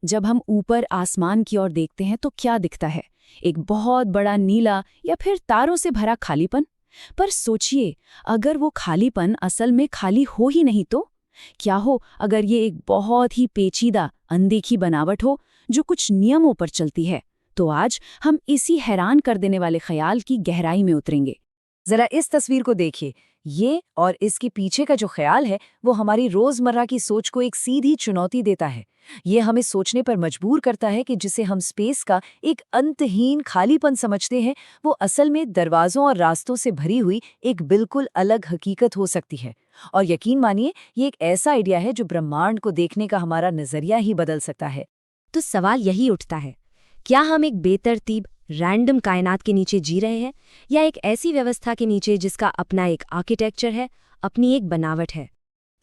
जब हम ऊपर आसमान की ओर देखते हैं तो क्या दिखता है? एक बहुत बड़ा नीला या फिर तारों से भरा खालीपन। पर सोचिए, अगर वो खालीपन असल में खाली हो ही नहीं तो? क्या हो अगर ये एक बहुत ही पेचीदा, अनदेखी बनावट हो जो कुछ नियमों पर चलती है? तो आज हम इसी हैरान कर देने वाले ख्याल की गहराई में उतरेंगे। जरा इस तस्वीर को देखिए। ये और इसके पीछे का जो ख्याल है वो हमारी रोजमर्रा की सोच को एक सीधी चुनौती देता है। ये हमें सोचने पर मजबूर करता है कि जिसे हम स्पेस का एक अंतहीन खालीपन समझते हैं, वो असल में दरवाजों और रास्तों से भरी हुई एक बिल्कुल अलग हकीकत हो सकती है। और यकीन मानिए, ये एक ऐसा आइडिया है जो ब्रह्मांड को देखने का हमारा नजरिया ही बदल सकता है। तो सवाल यही उठता है, क्या हम एक बेतरतीब रैंडम कायनात के नीचे जी रहे हैं, या एक ऐसी व्यवस्था के नीचे जिसका अपना एक आर्किटेक्चर है, अपनी एक बनावट है?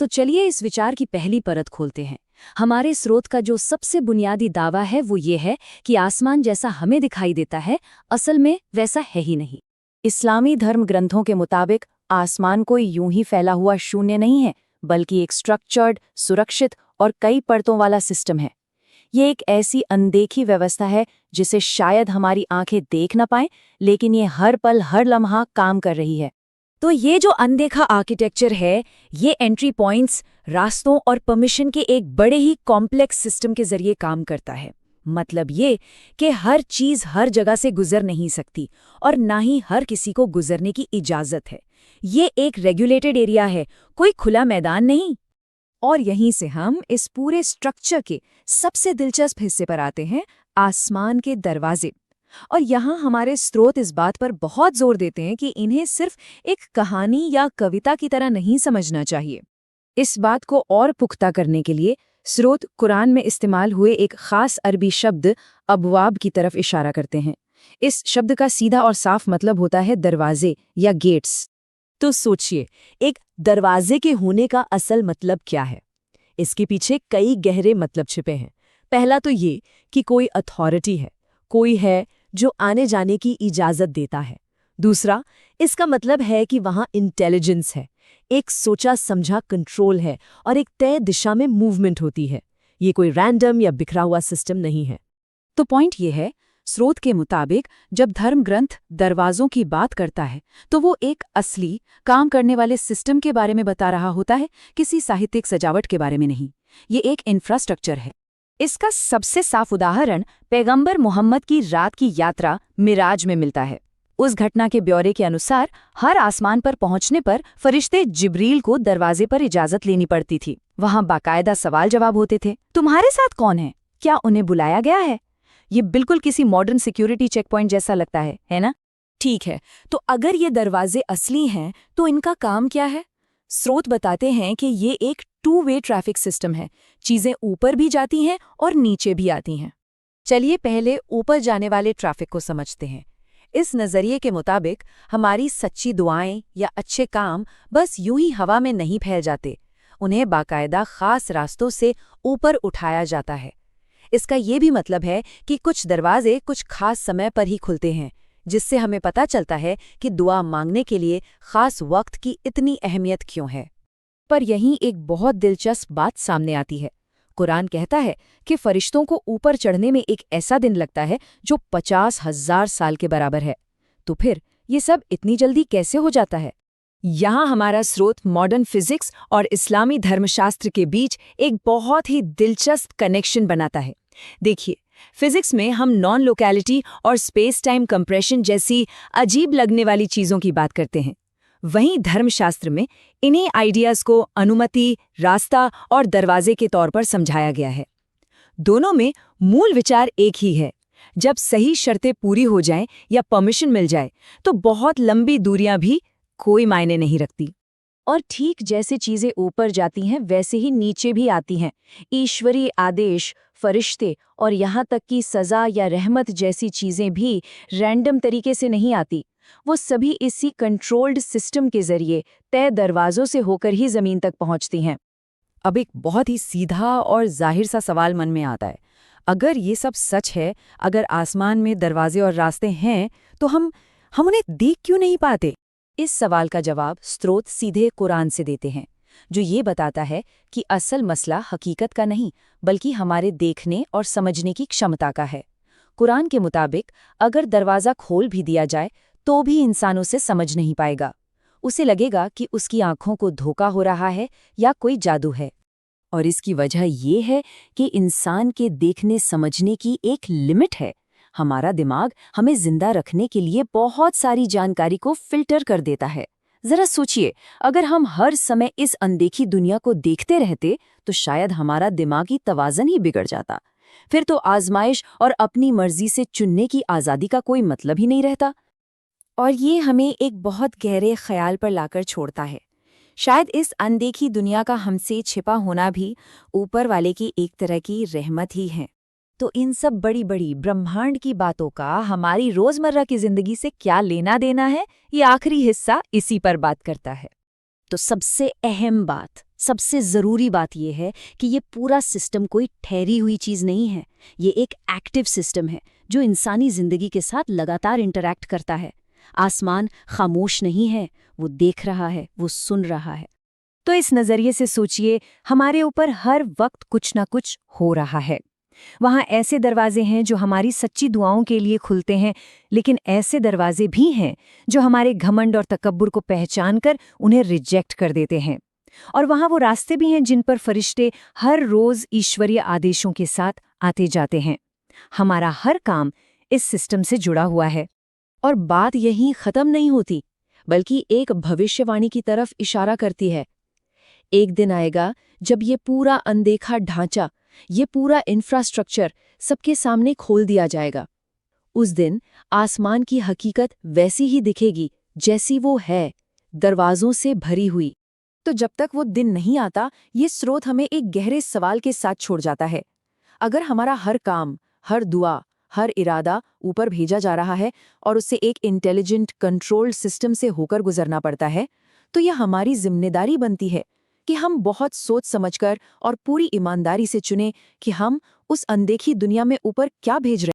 तो चलिए इस विचार की पहली परत खोलते हैं। हमारे स्रोत का जो सबसे बुनियादी दावा है वो ये है कि आसमान जैसा हमें दिखाई देता है, असल में वैसा है ही नहीं। इस्लामी धर्म ग्रंथों के मुताबिक आसमान कोई यूं ही फैला हुआ शून्य नहीं है, बल्कि एक स्ट्रक्चर्ड, सुरक्षित और कई परतों वाला सिस्टम है। ये एक ऐसी अनदेखी व्यवस्था है जिसे शायद हमारी आंखें देख न पाएं, लेकिन ये हर पल हर लम्हा काम कर रही है। तो ये जो अनदेखा आर्किटेक्चर है, ये एंट्री पॉइंट्स, रास्तों और परमिशन के एक बड़े ही कॉम्प्लेक्स सिस्टम के जरिए काम करता है। मतलब ये कि हर चीज हर जगह से गुजर नहीं सकती और ना ही हर किसी को गुजरने की इजाजत है। ये एक रेगुलेटेड एरिया है, कोई खुला मैदान नहीं। और यहीं से हम इस पूरे स्ट्रक्चर के सबसे दिलचस्प हिस्से पर आते हैं, आसमान के दरवाजे। और यहाँ हमारे स्रोत इस बात पर बहुत जोर देते हैं कि इन्हें सिर्फ एक कहानी या कविता की तरह नहीं समझना चाहिए। इस बात को और पुख्ता करने के लिए स्रोत कुरान में इस्तेमाल हुए एक खास अरबी शब्द अबवाब की तरफ इशारा करते हैं। इस शब्द का सीधा और साफ मतलब होता है दरवाजे या गेट्स। तो सोचिए, एक दरवाजे के होने का असल मतलब क्या है? इसके पीछे कई गहरे मतलब छिपे हैं। पहला तो ये कि कोई अथॉरिटी है, कोई है जो आने जाने की इजाजत देता है। दूसरा, इसका मतलब है कि वहाँ इंटेलिजेंस है, एक सोचा समझा कंट्रोल है और एक तय दिशा में मूवमेंट होती है। ये कोई रैंडम या बिखरा हुआ सिस्टम नहीं है। तो पॉइंट ये है, स्रोत के मुताबिक जब धर्म ग्रंथ दरवाजों की बात करता है तो वो एक असली काम करने वाले सिस्टम के बारे में बता रहा होता है, किसी साहित्यिक सजावट के बारे में नहीं। ये एक इंफ्रास्ट्रक्चर है। इसका सबसे साफ उदाहरण पैगंबर मोहम्मद की रात की यात्रा मिराज में मिलता है। उस घटना के ब्यौरे के अनुसार हर आसमान पर पहुंचने पर फरिश्ते जिब्रील को दरवाजे पर इजाजत लेनी पड़ती थी। वहां बाकायदा सवाल जवाब होते थे, तुम्हारे साथ कौन है, क्या उन्हें बुलाया गया है? ये बिल्कुल किसी मॉडर्न सिक्योरिटी चेक पॉइंट जैसा लगता है ना? ठीक है, तो अगर ये दरवाजे असली हैं तो इनका काम क्या है? स्रोत बताते हैं कि ये एक टू वे ट्रैफिक सिस्टम है। चीजें ऊपर भी जाती हैं और नीचे भी आती हैं। चलिए पहले ऊपर जाने वाले ट्रैफिक को समझते हैं। इस नजरिए के मुताबिक हमारी सच्ची दुआएं या अच्छे काम बस यूं ही हवा में नहीं फैल जाते, उन्हें बाकायदा खास रास्तों से ऊपर उठाया जाता है। इसका ये भी मतलब है कि कुछ दरवाजे कुछ खास समय पर ही खुलते हैं, जिससे हमें पता चलता है कि दुआ मांगने के लिए खास वक्त की इतनी अहमियत क्यों है। पर यहीं एक बहुत दिलचस्प बात सामने आती है। कुरान कहता है कि फरिश्तों को ऊपर चढ़ने में एक ऐसा दिन लगता है जो 50,000 साल के बराबर है। तो फिर ये सब इतनी जल्दी कैसे हो जाता है? यहाँ हमारा स्रोत मॉडर्न फिजिक्स और इस्लामी धर्मशास्त्र के बीच एक बहुत ही दिलचस्प कनेक्शन बनाता है। देखिए, फिजिक्स में हम नॉन लोकैलिटी और स्पेस टाइम कंप्रेशन जैसी अजीब लगने वाली चीज़ों की बात करते हैं। वहीं धर्मशास्त्र में इन्हीं आइडियाज़ को अनुमति, रास्ता और दरवाजे के तौर पर समझाया गया है। दोनों में मूल विचार एक ही है। जब सही शर्तें पूरी हो जाएं या परमिशन मिल जाए तो बहुत लंबी दूरियां भी कोई मायने नहीं रखती। और ठीक जैसे चीजें ऊपर जाती हैं वैसे ही नीचे भी आती हैं। ईश्वरीय आदेश, फरिश्ते और यहाँ तक कि सज़ा या रहमत जैसी चीज़ें भी रैंडम तरीके से नहीं आती। वो सभी इसी कंट्रोल्ड सिस्टम के जरिए तय दरवाजों से होकर ही ज़मीन तक पहुँचती हैं। अब एक बहुत ही सीधा और जाहिर सा सवाल मन में आता है, अगर ये सब सच है, अगर आसमान में दरवाजे और रास्ते हैं, तो हम उन्हें देख क्यों नहीं पाते? इस सवाल का जवाब स्रोत सीधे कुरान से देते हैं। जो ये बताता है कि असल मसला हकीकत का नहीं, बल्कि हमारे देखने और समझने की क्षमता का है। कुरान के मुताबिक अगर दरवाज़ा खोल भी दिया जाए तो भी इंसान उसे समझ नहीं पाएगा। उसे लगेगा कि उसकी आंखों को धोखा हो रहा है या कोई जादू है। और इसकी वजह ये है कि इंसान के देखने समझने की एक लिमिट है। हमारा दिमाग हमें जिंदा रखने के लिए बहुत सारी जानकारी को फिल्टर कर देता है। जरा सोचिए, अगर हम हर समय इस अनदेखी दुनिया को देखते रहते तो शायद हमारा दिमागी तवाज़न ही बिगड़ जाता। फिर तो आजमाइश और अपनी मर्जी से चुनने की आज़ादी का कोई मतलब ही नहीं रहता। और ये हमें एक बहुत गहरे ख्याल पर लाकर छोड़ता है। शायद इस अनदेखी दुनिया का हमसे छिपा होना भी ऊपर वाले की एक तरह की रहमत ही है। तो इन सब बड़ी बड़ी ब्रह्मांड की बातों का हमारी रोजमर्रा की जिंदगी से क्या लेना देना है, ये आखिरी हिस्सा इसी पर बात करता है। तो सबसे अहम बात, सबसे ज़रूरी बात यह है कि ये पूरा सिस्टम कोई ठहरी हुई चीज़ नहीं है। ये एक एक्टिव सिस्टम है जो इंसानी ज़िंदगी के साथ लगातार इंटरैक्ट करता है। आसमान खामोश नहीं है, वो देख रहा है, वो सुन रहा है। तो इस नज़रिए से सोचिए, हमारे ऊपर हर वक्त कुछ ना कुछ हो रहा है। वहाँ ऐसे दरवाजे हैं जो हमारी सच्ची दुआओं के लिए खुलते हैं, लेकिन ऐसे दरवाजे भी हैं जो हमारे घमंड और तकब्बुर को पहचानकर उन्हें रिजेक्ट कर देते हैं। और वहाँ वो रास्ते भी हैं जिन पर फरिश्ते हर रोज़ ईश्वरीय आदेशों के साथ आते जाते हैं। हमारा हर काम इस सिस्टम से जुड़ा हुआ है। और बात यहीं ख़त्म नहीं होती, बल्कि एक भविष्यवाणी की तरफ इशारा करती है। एक दिन आएगा जब ये पूरा अनदेखा ढांचा, ये पूरा इंफ्रास्ट्रक्चर सबके सामने खोल दिया जाएगा। उस दिन आसमान की हकीकत वैसी ही दिखेगी जैसी वो है, दरवाज़ों से भरी हुई। तो जब तक वो दिन नहीं आता, ये स्रोत हमें एक गहरे सवाल के साथ छोड़ जाता है। अगर हमारा हर काम, हर दुआ, हर इरादा ऊपर भेजा जा रहा है और उससे एक इंटेलिजेंट कंट्रोल्ड सिस्टम से होकर गुजरना पड़ता है, तो यह हमारी जिम्मेदारी बनती है कि हम बहुत सोच समझकर और पूरी ईमानदारी से चुनें कि हम उस अनदेखी दुनिया में ऊपर क्या भेज रहे हैं।